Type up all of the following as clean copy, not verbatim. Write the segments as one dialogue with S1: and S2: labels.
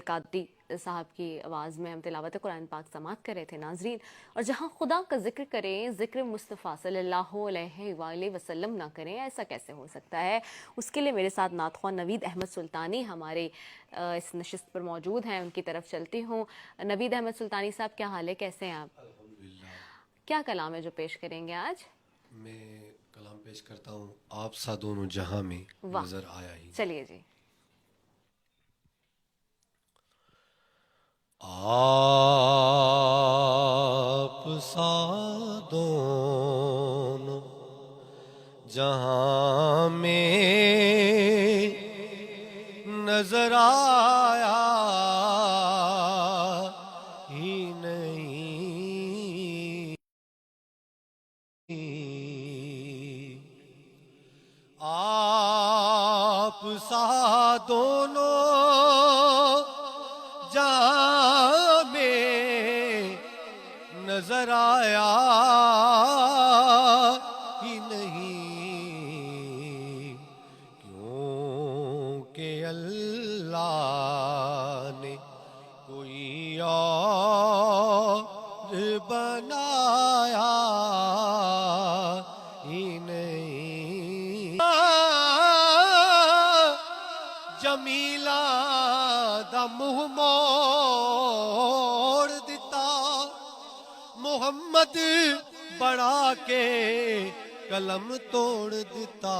S1: قادری صاحب کی آواز میں ہم تلاوت قرآن پاک سماعت کر رہے تھے ناظرین. اور جہاں خدا کا ذکر کریں ذکر مصطفیٰ صلی اللہ علیہ وآلہ وسلم نہ کریں، ایسا کیسے ہو سکتا ہے؟ اس کے لیے میرے ساتھ نعت خواں نوید احمد سلطانی ہمارے اس نشست پر موجود ہیں. ان کی طرف چلتی ہوں. نوید احمد سلطانی صاحب، کیا حال ہے؟ کیسے ہیں آپ؟
S2: الحمدللہ.
S1: کیا کلام ہے جو پیش کریں گے آج؟
S2: میں کلام پیش کرتا ہوں آپ سا دونوں جہاں میں
S1: واہ،
S2: نظر آیا ہی.
S1: چلیے جی.
S2: آپ سا دونوں جہاں میں نظر آیا ہی نہیں. آپ سا دونوں جہاں میں نظر آیا ہی نہیں، کیونکہ اللہ نے کوئی اور بنایا ہی نہیں. جمیلا دا منہ موڑ دیتا، محمد بڑھا کے قلم توڑ دیتا.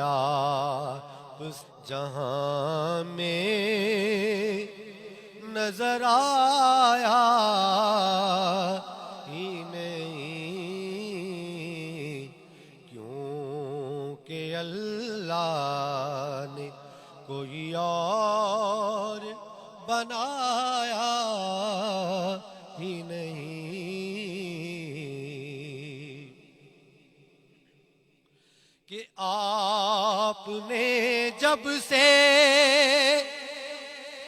S2: آپ جہاں میں نظر آیا ہی نہیں، کیونکہ اللہ نے کوئی اور بنایا ہی نہیں. کہ آپ نے جب سے